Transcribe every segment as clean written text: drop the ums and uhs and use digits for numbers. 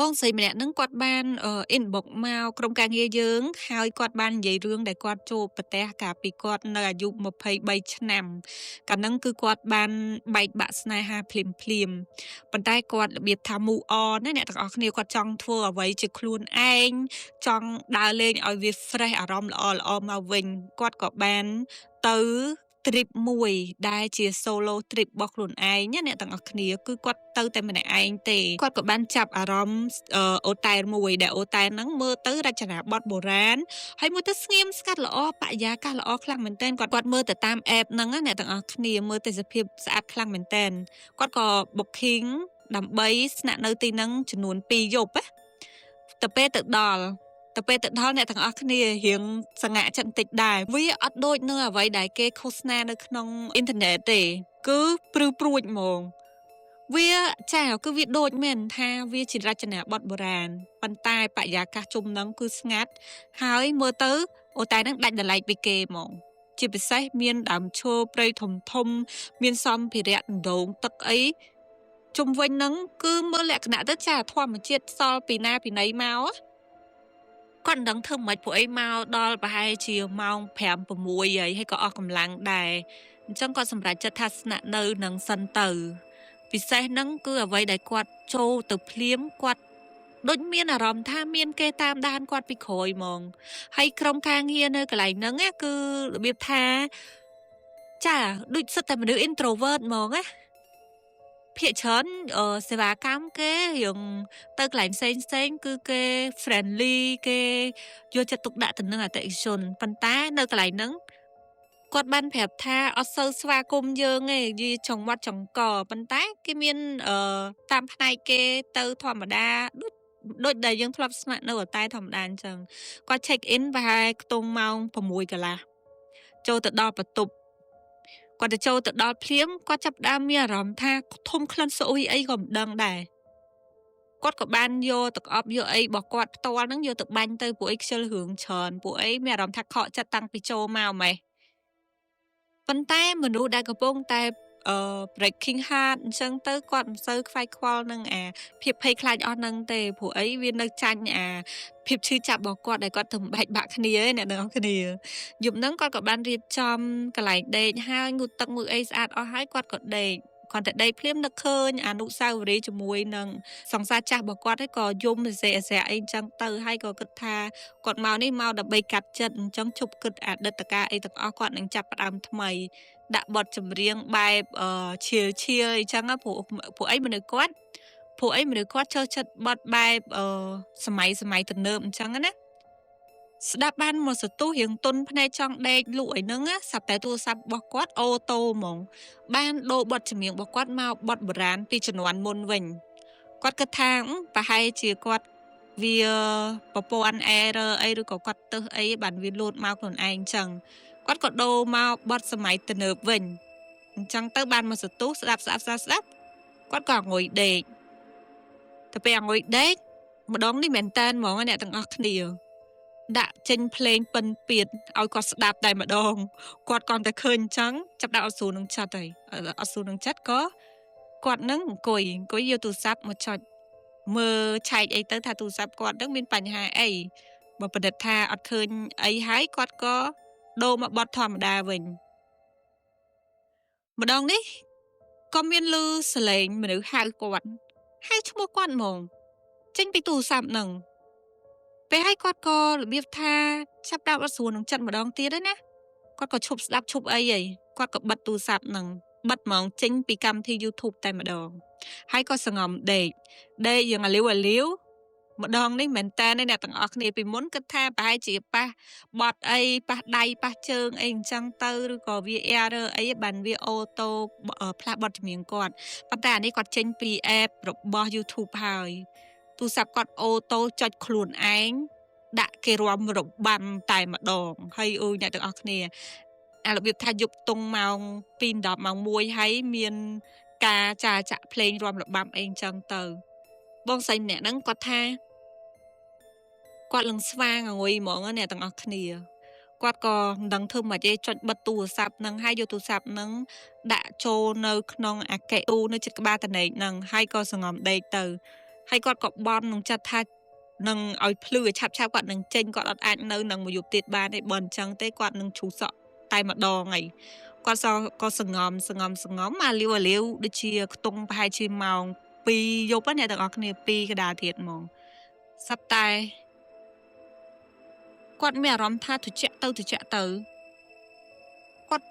បងស្រីម្នាក់ហ្នឹងគាត់បានinbox មកក្រុមការងារយើងហើយគាត់បាននិយាយរឿងដែលគាត់ជួបប្រទះកាលពីគាត់នៅអាយុ23ឆ្នាំកាលហ្នឹងគឺគាត់បានបែកបាក់ស្នេហាភ្លាមៗប៉ុន្តែគាត់របៀបថា move on ណាអ្នកទាំងអស់គ្នាគាត់ចង់ធ្វើអ្វីជាខ្លួនឯងចង់ដើរលេងឲ្យវា fresh អារម្មណ៍ល្អៗមកវិញគាត់ក៏បានទៅ trip មួយដែលជា solo trip របស់ខ្លួនឯងណាអ្នកទាំងអស់គ្នាគឺគាត់ទៅតែម្នាក់ឯងទេគាត់ក៏បានចាប់អារម្មណ៍អូតែនមួយដែលអូតែនហ្នឹងមើលទៅរចនាបថបុរាណហើយមើលទៅស្ងៀមស្ងាត់ល្អបរិយាកាសល្អខ្លាំងមែនទែនគាត់មើលទៅតាម app ហ្នឹងណាអ្នកទាំងអស់គ្នាមើលទៅសភាពស្អាតខ្លាំងមែនទែនគាត់ក៏ booking ដើម្បីស្នាក់នៅទីហ្នឹងចំនួន2យប់ណាទៅពេលទៅដល់អ្នកទាំងអស់គ្នារៀងសង្ហាចិត្តបន្តិចដែរវាអត់ដូចនឹងអ្វីដែលគេឃោសនានៅក្នុងអ៊ីនធឺណិតទេគឺព្រឺព្រួចហ្មងវាគឺវាដូចមែនថាវាជារចនាបថបុរាណប៉ុន្តែបរិយាកាសជុំហ្នឹងគឺស្ងាត់ហើយមើលទៅអូតែហ្នឹងដាច់ដライពីគេហ្មងជាពិសេសមានដើមឈើព្រៃធំមានសម្ភារៈដណ្ដូងទឹកអីជុំវិញហ្នឹងគឺមើលលក្ខណៈទៅធម្មជាតិសល់ពីណាពីណីមកគាត់មិនដឹងធ្វើម៉េចពួកអីមកដល់ប្រហែលជាម៉ោង5 6ហើយក៏អស់កម្លាំងដែរអញ្ចឹងគាត់សម្រេចចិត្តថាស្នាក់នៅនឹងសិនទៅពិសេសហ្នឹងគឺអ្វីដែលគាត់ចូលទៅភ្លាមគាត់ដូចមានអារម្មណ៍ថាមានគេតាមដានគាត់ពីក្រោយហ្មងហើយក្រុមការងារនៅកន្លែងហ្នឹងគឺរបៀបថាដូចសិតតែមនុស្ស introvert ហ្មងណាភាគច្រើនសេវាកម្មគេរឿងទៅកន្លែងផ្សេងគឺគេ friendly គេយកចិត្តទុកដាក់ទៅនឹងអតិថិជនប៉ុន្តែនៅកន្លែងហ្នឹងគាត់បានប្រាប់ថាអត់សូវស្វាគមន៍យើងទេនិយាយចង្វាត់ចង្កប៉ុន្តែគេមានតាមផ្នែកគេទៅធម្មតាដូចដែលយើងធ្លាប់ស្នាក់នៅតែធម្មតាអញ្ចឹងគាត់ check in ប្រហែលខ្ទង់ម៉ោង6កន្លះចូលទៅដល់បន្ទប់គាត់ទៅចូលទៅដល់ភ្លាមគាត់ចាប់ផ្ដើមមានអារម្មណ៍ថាធំក្លិនស្អុយអីក៏មិនដឹងដែរគាត់ក៏បានយកទឹកអប់យកអីរបស់គាត់ផ្ទាល់ហ្នឹងយកទៅបាញ់ទៅពួកអីខ្ជិលរឿងច្រើនពួកអីមានអារម្មណ៍ថាខកចិត្តតាំងពីចូលមកម៉េះប៉ុន្តែមនុស្សដែលកំពុងតែbreaking heart អញ្ចឹងទៅគាត់មិនសូវខ្វាយខ្វល់នឹងអាភាពភ័យខ្លាចអស់ហ្នឹងទេព្រោះអីវានៅចាញ់អាភាពឈឺចាប់របស់គាត់ដែលគាត់ទៅបែកបាក់គ្នាឯអ្នកនរគ្នាយប់ហ្នឹងគាត់ក៏បានរៀបចំកន្លែងដេកហើយងូតទឹកងូតអីស្អាតអស់ហើយគាត់ក៏ដេកគាត់តែដេកភ្លាមនឹកឃើញអនុស្សាវរីយ៍ជាមួយនឹងសង្សារចាស់របស់គាត់ហើយក៏យំសេអអីអញ្ចឹងទៅហើយក៏គិតថាគាត់មកនេះមកដើម្បីកាត់ចិត្តអញ្ចឹងជប់គិតអតីតកាលអីទាំងអស់គាត់នឹងចាប់ផ្ដើមថ្មីដាក់បទចម្រៀងបែបឈៀលអញ្ចឹងព្រោះអីមនុស្សគាត់ចូលចិត្តបទបែបសម័យទំនើបអញ្ចឹងណាស្ដាប់បានមកសន្ទុះរៀងទុនភ្នែកចង់ដេកលក់អីហ្នឹងស្រាប់តែទូរស័ព្ទរបស់គាត់អូតូហ្មងបានដូរបទចម្រៀងរបស់គាត់មកបទបុរាណពីជំនាន់មុនវិញគាត់គិតថាប្រហែលជាគាត់វាប្រព័ន្ធ error អីឬក៏គាត់ទឹះអីបានវាលោតមកខ្លួនឯងអញ្ចឹងគាត់ក៏ដូរមកបទសម័យទំនើបវិញអញ្ចឹងទៅបានមកសន្ទុះស្ដាប់គាត់ក៏អង្គុយដេកទៅពេលអង្គុយដេកម្ដងនេះមែនតានហ្មងអ្នកទាំងអស់គ្នាដាក់ចេញភ្លេងពិនពៀតឲ្យគាត់ស្ដាប់តែម្ដងគាត់គ្រាន់តែឃើញអញ្ចឹងចាប់ដាក់អត់ស្រួលនឹងចិត្តហើយអត់ស្រួលនឹងចិត្តក៏គាត់នឹងអង្គុយយកទូរស័ព្ទមកចុចមើលឆែកអីទៅថាទូរស័ព្ទគាត់នឹងមានបញ្ហាអីបើប្រឌិតថាអត់ឃើញអីហើយគាត់ក៏ដូរមកបត់ធម្មតាវិញម្ដងនេះក៏មានឮសលេងមនុស្សហៅគាត់ហៅឈ្មោះគាត់ហ្មងចេញពីទូរស័ព្ទហ្នឹងពេលឲ្យគាត់ក៏របៀបថាចាប់ដាក់អត់ស្រួលនឹងចិត្តម្ដងទៀតណាគាត់ក៏ឈប់ស្ដាប់ឈប់អីគាត់ក៏បិទទូរស័ព្ទហ្នឹងបិទហ្មងចេញពីកម្មវិធី YouTube តែម្ដងហើយក៏សងំដេកយ៉ាងអាលាវម្ដងនេះមែនតើអ្នកទាំងអស់គ្នាពីមុនគិតថាប្រហែលជាប៉ះបត់អីប៉ះដៃប៉ះជើងអីអញ្ចឹងទៅឬក៏វា error អីបានវាអូតូផ្លាស់បត់ចម្រៀងគាត់ប៉ុន្តែអានេះគាត់ចេញពី app របស់ YouTube ហើយទូរស័ព្ទគាត់អូតូចុចខ្លួនឯងដាក់គេរាំរបាំតែម្ដងហើយអ្នកទាំងអស់គ្នាអារបៀបថាយប់តុងម៉ោង2 10ម៉ោង1ហើយមានការចាក់ភ្លេងរាំរបាំអីអញ្ចឹងទៅបងស្រីម្នាក់ហ្នឹងគាត់ថាគាត់លឹងស្វាងអង្គុយហ្មងអ្នកទាំងអស់គ្នាគាត់ក៏មិនដឹងធ្វើម៉េចទេចុចបិទទូរស័ព្ទហ្នឹងហើយយកទូរស័ព្ទហ្នឹងដាក់ចូលនៅក្នុងអាកេទូនៅជិតក្បាលតនេកហ្នឹងហើយក៏សងំដេកទៅ ហើយគាត់ក៏បន់នឹងចាត់ថានឹងឲ្យភ្លឺឲ្យឆាប់គាត់នឹងចេញគាត់អត់អាចនៅនឹងមួយយប់ទៀតបានទេបើអញ្ចឹងទេគាត់នឹងឈូសក់តែម្ដងហើយគាត់ក៏សងំអាលាវដូចជាខ្ទង់ប្រហែលជាម៉ោង2យប់អ្នកទាំងអស់គ្នា2កដាលទៀតហ្មងសັບតែគាត់មានអារម្មណ៍ថាត្រជាក់ទៅគាត់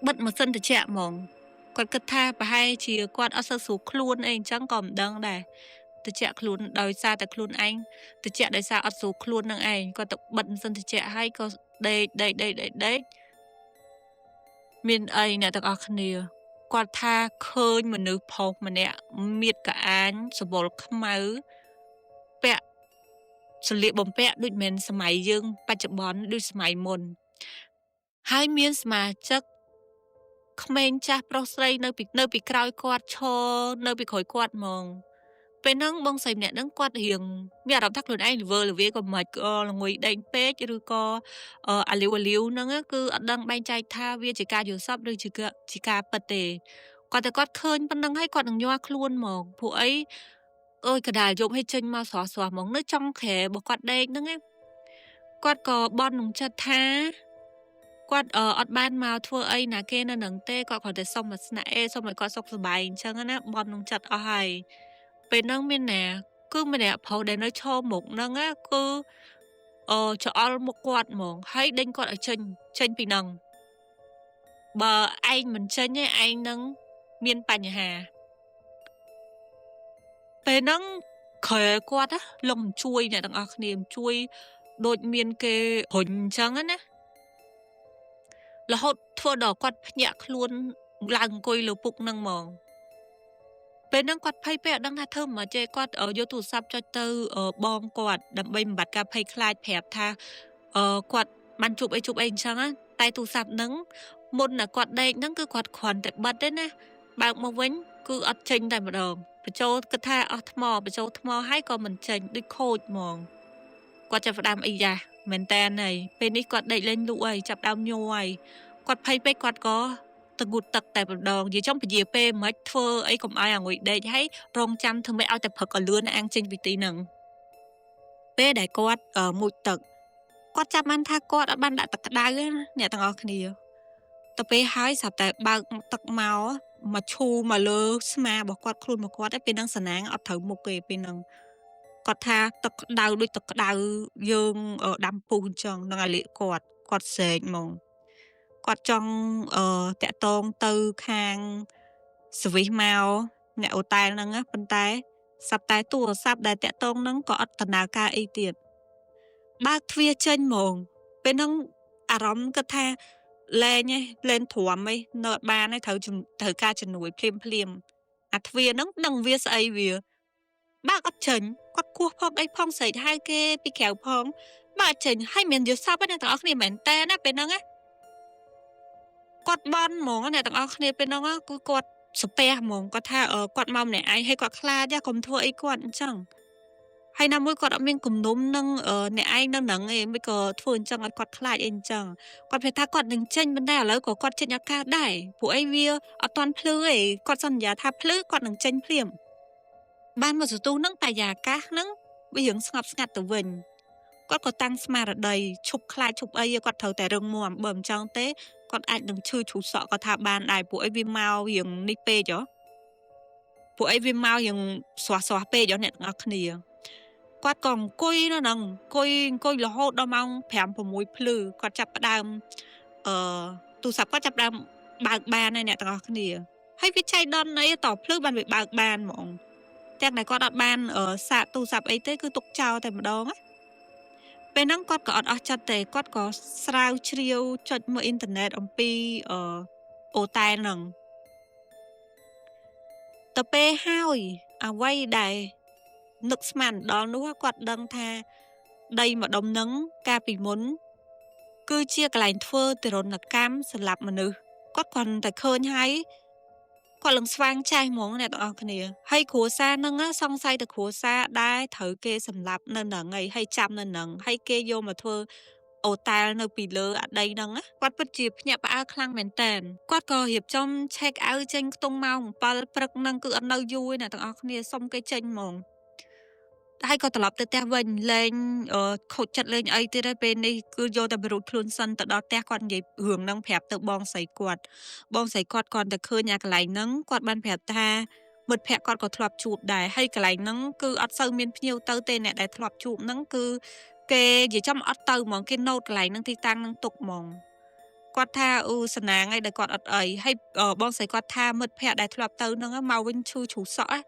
បិទម៉ាស៊ីនត្រជាក់ហ្មងគាត់គិតថាប្រហែលជាគាត់អត់សូវស្រួលខ្លួនអីអញ្ចឹងក៏មិនដឹងដែរត្រជាក់ខ្លួនដោយសារតែខ្លួនឯងត្រជាក់ដោយសារអត់ស្រួលខ្លួននឹងឯងគាត់ទៅបិទម៉ាស៊ីនត្រជាក់ហើយក៏ដេកមានអីអ្នកទាំងអស់គ្នាគាត់ថាឃើញមនុស្សផុសម្នាក់មៀតកាអាញសវលខ្មៅពាក់ស្លៀកបំពាក់ដូចមិនសម័យយើងបច្ចុប្បន្នដូចសម័យមុនហើយមានសមាជិកក្មេងចាស់ប្រុសស្រីនៅពីក្រោយគាត់ឈរនៅពីក្រោយគាត់ហ្មងពេលហ្នឹងបងស្រីម្នាក់ហ្នឹងគាត់រៀងមានអារម្មណ៍ថាខ្លួនឯងល្វើល្វាក៏មិនក៏ល្ងុយដេញពេកឬក៏អាលាវហ្នឹងគឺអត់ដឹងបែងចែកថាវាជាការយល់សប្តិឬជាការពិតទេគាត់ឃើញប៉ុណ្្នឹងហើយគាត់នឹងញ័រខ្លួនហ្មងព្រោះអីអើយកដាលយប់ឲ្យចេញមកស្រស់ហ្មងនៅចុងក្រែរបស់គាត់ដេកហ្នឹងគាត់ក៏បន់នឹងចិត្តថាគាត់អត់បានមកធ្វើអីណាគេនៅនឹងទេគាត់គ្រាន់តែសុំមកស្នាក់សុំឲ្យគាត់សុខសប្បាយអញ្ចឹងណាបន់នឹងចិត្តអស់ហើយពេលហ្នឹងមានណាគឺម្នាក់ប្រុសដែលនៅឈរមុខហ្នឹងគឺច្អល់មុខគាត់ហ្មងហើយដេញគាត់ឲ្យចេញពីហ្នឹងបើឯងមិនចេញទេឯងនឹងមានបញ្ហាពេលហ្នឹងក្រែគាត់លំជួយអ្នកទាំងអស់គ្នាជួយដូចមានគេរុញអញ្ចឹងណារហូតធ្វើដល់គាត់ភ្ញាក់ខ្លួនឡើងអង្គុយលើពុកហ្នឹងហ្មងពេលហ្នឹងគាត់ភ័យពេកអត់ដឹងថាធ្វើមិនចេះគាត់យកទូរស័ព្ទចុចទៅបងគាត់ដើម្បីបំបត្តិការភ័យខ្លាចប្រាប់ថាគាត់បានជួបអីអញ្ចឹងតែទូរស័ព្ទហ្នឹងមុនណាគាត់ដេកហ្នឹងគឺគាត់គ្រាន់តែបិទទេណាបើកមកវិញគឺអត់ចេញតែម្ដងបញ្ចូលគិតថាអស់ថ្មបញ្ចូលថ្មហើយក៏មិនចេញដូចខូចហ្មងគាត់ចាប់ផ្ដើមអីយ៉ាមែនតែនហើយពេលនេះគាត់ដេកលេងលក់ហើយចាប់ដើមញ័រហើយគាត់ភ័យពេកគាត់ក៏ទៅងូតទឹកតែម្ដងនិយាយចំពជាពេលមិនធ្វើអីកុំឲ្យអង្គុយដេកហើយរងចាំធ្វើម៉េចឲ្យតែព្រឹកឲ្យលឿនអាំងចេញពីទីហ្នឹងពេលដែលគាត់មុជទឹកគាត់ចាប់បានថាគាត់អត់បានដាក់ទឹកក្តៅទេអ្នកទាំងអស់គ្នាទៅពេលហើយស្រាប់តែបើកទឹកមកឈូមកលើស្មារបស់គាត់ខ្លួនរបស់គាត់ពេលហ្នឹងសណាងអត់ត្រូវមុខទេពេលហ្នឹងគាត់ថាទឹកក្តៅដូចទឹកក្តៅយើងដាំពុះអញ្ចឹងនឹងឲ្យលាកគាត់ស្រែកហ្មងគាត់ចង់តាក់តងទៅខាងសវិសមកអ្នកអូតែលហ្នឹងប៉ុន្តែស្រាប់តែទូរស័ព្ទដែលតាក់តងហ្នឹងក៏អត់ដំណើរការអីទៀតបើកទ្វារចេញហ្មងពេលហ្នឹងអារម្មណ៍គិតថាលែងទ្រាំនៅអត់បានត្រូវការជំនួយភ្លាមអាទ្វារហ្នឹងដឹងវាស្អីវាបើកអត់ចេញគាត់គោះផងអីផងស្រែកហៅគេពីក្រៅផងបើអត់ចេញហើយមិនយល់សប្តិទេអ្នកទាំងអស់គ្នាមែនតើណាពេលហ្នឹងគាត់បន់ហ្មងអ្នកទាំងអស់គ្នាពេលហ្នឹងគឺគាត់ស្ពះហ្មងគាត់ថាគាត់មកម្នាក់ឯងហើយគាត់ខ្លាចកុំធ្វើអីគាត់អញ្ចឹងហើយណាមួយគាត់អត់មានគំនុំនឹងអ្នកឯងនៅហ្នឹងឯងមិនក៏ធ្វើអញ្ចឹងឲ្យគាត់ខ្លាចអីអញ្ចឹងគាត់ប្រាប់ថាគាត់នឹងចេញប៉ុន្តែឥឡូវក៏គាត់ចេញឱកាសដែរព្រោះអីវាអត់ទាន់ភ្លឺឯងគាត់សន្យាថាភ្លឺគាត់នឹងចេញភ្លាមបានមកសន្ទុះហ្នឹងបរិយាកាសហ្នឹងវារឿងស្ងប់ស្ងាត់ទៅវិញគាត់ក៏តាំងស្មារតីឈប់ខ្លាចឈប់អីគាត់ត្រូវតែរឹងមាំបើមិនចង់ទេគាត់អាចនឹងឈឺជ្រុះសក់គាត់ថាបានដែរព្រោះអីវាមករឿងនេះពេកព្រោះអីវាមករឿងស្រស់ពេកអ្នកទាំងអស់គ្នាគាត់ក៏អង្គុយនៅហ្នឹងអង្គុយរហូតដល់ម៉ោង5 6ភ្លឺគាត់ចាប់ផ្ដើមទូរស័ព្ទគាត់ចាប់ផ្ដើមបើកបានហើយអ្នកទាំងអស់គ្នាហើយវាចៃដន្យអីតភ្លឺបានវាបើកបានហ្មងទាំងតែគាត់អត់បានសាកទូរស័ព្ទអីទេគឺទុកចោលតែម្ដងពេលហ្នឹងគាត់ក៏អត់អស់ចិត្តទេគាត់ក៏ស្រាវជ្រាវចុចមើលអ៊ីនធឺណិតអំពីអូតែលហ្នឹងទៅពេលហើយអ្វីដែលនឹកស្មានដល់នោះគាត់ដឹងថាដីម្ដុំហ្នឹងកាលពីមុនគឺជាកន្លែងធ្វើទរណកម្មសម្លាប់មនុស្សគាត់គ្រាន់តែឃើញហើយគាត់ឡើងស្វាងចាស់ហ្មងអ្នកទាំងអស់គ្នាហើយគ្រួសារហ្នឹងសង្ស័យតែគ្រួសារដែរត្រូវគេសម្លាប់នៅហ្នឹងហើយចាំនៅហ្នឹងហើយគេយកមកធ្វើអូតែលនៅពីលើអាដីហ្នឹងគាត់ពិតជាភ្ញាក់ផ្អើលខ្លាំងមែនតើគាត់ក៏រៀបចំ check out ចេញខ្ទង់ម៉ោង7ព្រឹកហ្នឹងគឺអត់នៅយូរទេអ្នកទាំងអស់គ្នាសុំគេចេញហ្មង ហើយក៏ត្រឡប់ទៅផ្ទះវិញលែងខូចចិត្តលែងអីទៀតហើយពេលនេះគឺយកតែរួចខ្លួនសិនទៅដល់ផ្ទះគាត់និយាយរឿងហ្នឹងប្រាប់ទៅបងស្រីគាត់បងស្រីគាត់គ្រាន់តែឃើញអាកន្លែងហ្នឹងគាត់បានប្រាប់ថាមិត្តភក្តិគាត់ក៏ធ្លាប់ជួបដែរហើយកន្លែងហ្នឹងគឺអត់សូវមានភ្ញៀវទៅទេអ្នកដែលធ្លាប់ជួបហ្នឹងគឺគេនិយាយចំអត់ទៅហ្មងគេណូតកន្លែងហ្នឹងទីតាំងហ្នឹងទុកហ្មងគាត់ថាសំណាងអីដែលគាត់អត់អីហើយបងស្រីគាត់ថាមិត្តភក្តិដែលធ្លាប់ទៅហ្នឹងមកវិញឈឺជ្រុះសក់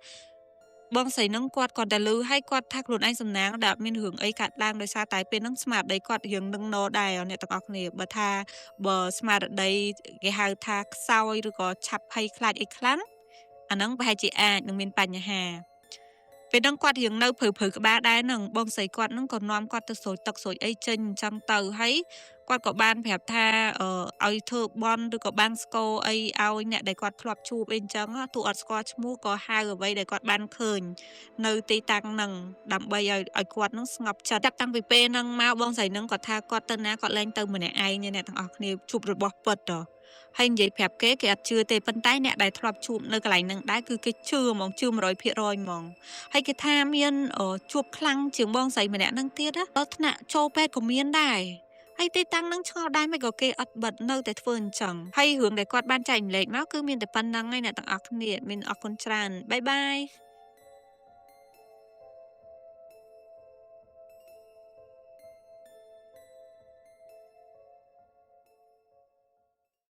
បងស្រីហ្នឹងគាត់គ្រាន់តែឮហើយគាត់ថាខ្លួនឯងសំណាងដែលអត់មានរឿងអីកើតឡើងដោយសារតែពេលហ្នឹងស្មារតីគាត់រឿងនឹងណដែរអ្នកទាំងអស់គ្នាបើស្មារតីគេហៅថាខ្សោយឬក៏ឆាប់ភ័យខ្លាចអីខ្លាំងអាហ្នឹងប្រហែលជាអាចនឹងមានបញ្ហាពេលហ្នឹងគាត់រៀងនៅព្រឺៗក្បាលដែរហ្នឹងបងស្រីគាត់ហ្នឹងក៏នាំគាត់ទៅស្រូចទឹកស្រូចអីចេញអញ្ចឹងទៅហើយគាត់ក៏បានប្រាប់ថាឲ្យធ្វើបន់ឬក៏បានស្គរអីឲ្យអ្នកដែលគាត់ធ្លាប់ជួបអីអញ្ចឹងទោះអត់ស្គាល់ឈ្មោះក៏ហៅអ្វីដែលគាត់បានឃើញនៅទីតាំងហ្នឹងដើម្បីឲ្យគាត់ហ្នឹងស្ងប់ចិត្តតាំងពីពេលហ្នឹងមកបងស្រីហ្នឹងគាត់ថាគាត់ទៅណាគាត់លែងទៅម្នាក់ឯងទេអ្នកទាំងអស់គ្នាជួបរបស់ពិតហើយនិយាយប្រាប់គេអត់ជឿទេប៉ុន្តែអ្នកដែលធ្លាប់ជួបនៅកន្លែងហ្នឹងដែរគឺគេជឿហ្មងជឿ 100% ហ្មងហើយគេថាមានជួបខ្លាំងជាងបងស្រីម្នាក់ហ្នឹងទៀតដល់ថ្នាក់ចូលពេទ្យក៏មានដែរហើយទីតាំងហ្នឹងឆ្ងល់ដែរមិនក៏គេអត់បិទនៅតែធ្វើអញ្ចឹងហើយរឿងដែលគាត់បានចែកម្លែកមកគឺមានតែប៉ុណ្្នឹងឯងអ្នកទាំងអស់គ្នាមានអរគុណច្រើនបាយបាយ